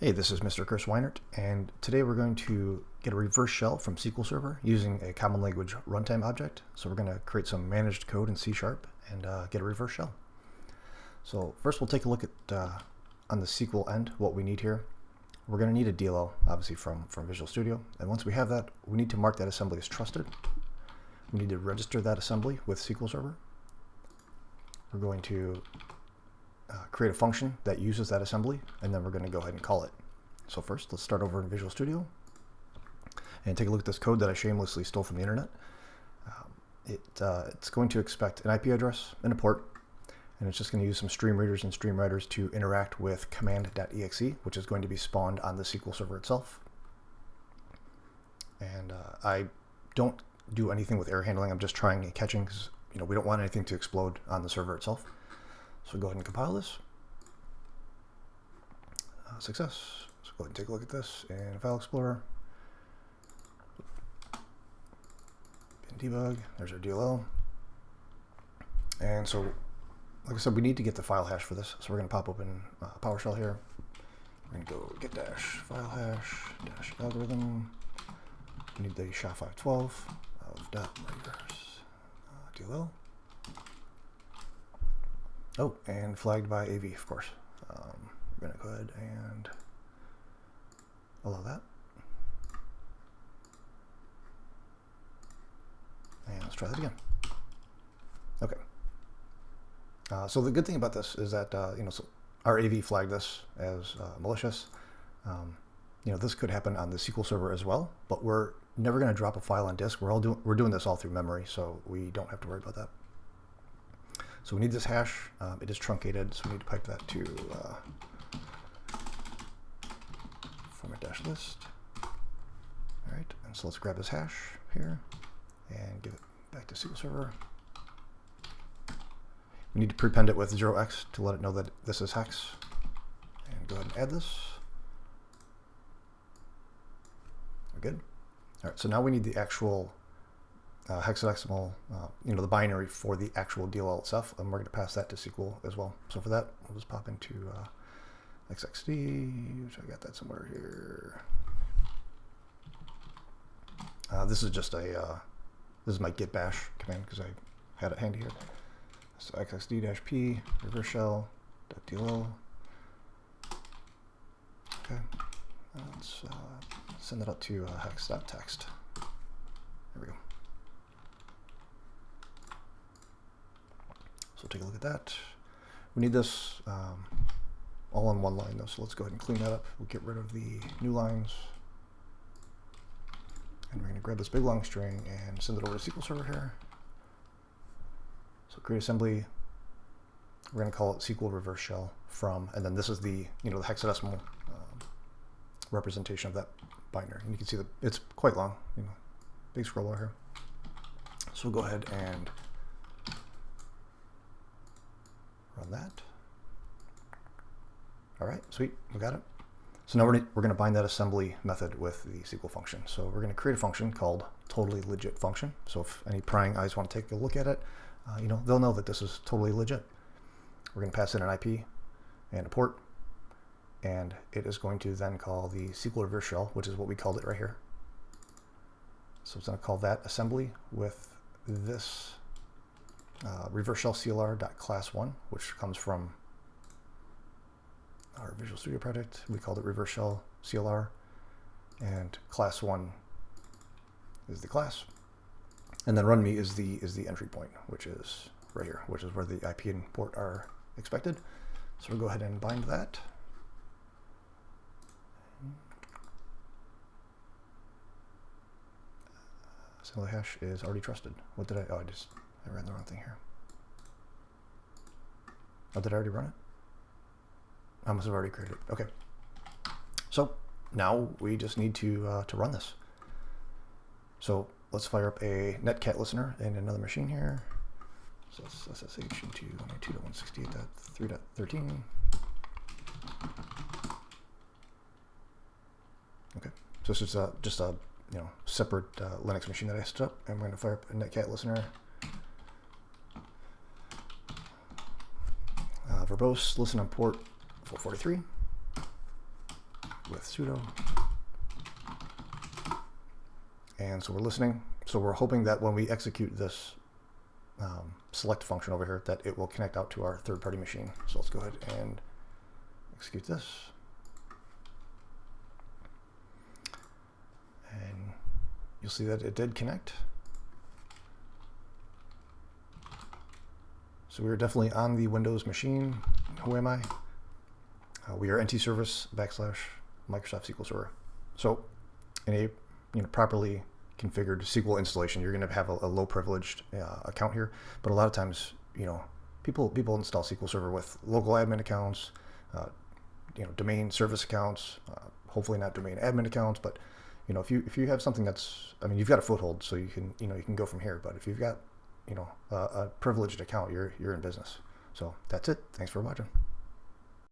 Hey, this is Mr. Chris Weinert, and today we're going to get a reverse shell from SQL Server using a common language runtime object. So we're going to create some managed code in C# and get a reverse shell. So first we'll take a look at, on the SQL end, what we need here. We're going to need a DLL, obviously from Visual Studio. And once we have that, we need to mark that assembly as trusted. We need to register that assembly with SQL Server. We're going to create a function that uses that assembly, and then we're going to go ahead and call it. So first, let's start over in Visual Studio and take a look at this code that I shamelessly stole from the internet. It's going to expect an IP address and a port, and it's just going to use some stream readers and stream writers to interact with command.exe, which is going to be spawned on the SQL Server itself. And I don't do anything with error handling. I'm just trying and catching because we don't want anything to explode on the server itself. So go ahead and compile this. Success. So go ahead and take a look at this in File Explorer. And debug. There's our DLL. And so, like I said, we need to get the file hash for this. So we're going to pop open PowerShell here. We're going to go get dash file hash dash algorithm. We need the SHA-512 of dot reverse DLL. Oh, and flagged by AV, of course. We're going to go ahead and allow that. And let's try that again. Okay. So the good thing about this is that so our AV flagged this as malicious. This could happen on the SQL Server as well, but we're never going to drop a file on disk. We're doing this all through memory, so we don't have to worry about that. So we need this hash. It is truncated, so we need to pipe that to format-list. All right, and so let's grab this hash here and give it back to SQL Server. We need to prepend it with 0x to let it know that this is hex. And go ahead and add this. We're good. All right, so now we need the actual hexadecimal, the binary for the actual DLL itself, and we're going to pass that to SQL as well. So for that, we'll just pop into XXD, which I got that somewhere here. This is just this is my git bash command because I had it handy here. So xxd-p reverse shell .dll. Okay, let's send that up to hex.txt. There we go. So take a look at that. We need this all on one line though, so let's go ahead and clean that up. We'll get rid of the new lines. And we're going to grab this big long string and send it over to SQL Server here. So create assembly. We're going to call it SQL reverse shell from, and then this is the the hexadecimal representation of that binary. And you can see that it's quite long, big scroll bar here. So we'll go ahead and run that. All right, sweet, we got it. So now we're going to bind that assembly method with the SQL function. So we're going to create a function called totally legit function. So if any prying eyes want to take a look at it, they'll know that this is totally legit. We're going to pass in an IP and a port, and it is going to then call the SQL reverse shell, which is what we called it right here. So it's going to call that assembly with this reverse shell CLR.class1, which comes from our Visual Studio project. We called it reverse shell CLR, and class 1 is the class, and then runme is the entry point, which is right here, which is where the IP and port are expected. So we'll go ahead and bind that. Assembly hash is already trusted. What did I ran the wrong thing here. Oh, did I already run it? I must have already created it. Okay. So now we just need to run this. So let's fire up a netcat listener in another machine here. So let's SSH into 192.168.3.13. Okay. So this is just a separate Linux machine that I set up, and we're going to fire up a netcat listener. verbose listen on port 443. with sudo. And so we're listening. So we're hoping that when we execute this select function over here, that it will connect out to our third-party machine. So let's go ahead and execute this. And you'll see that it did connect. So we are definitely on the Windows machine. Who am I? We are NT-service / Microsoft SQL Server. So in a properly configured SQL installation, you're going to have a low privileged account here. But a lot of times, people install SQL Server with local admin accounts, domain service accounts, hopefully not domain admin accounts. But if you have something that's, you've got a foothold, so you can go from here. But if you've got a privileged account, you're in business. So that's it. Thanks for watching.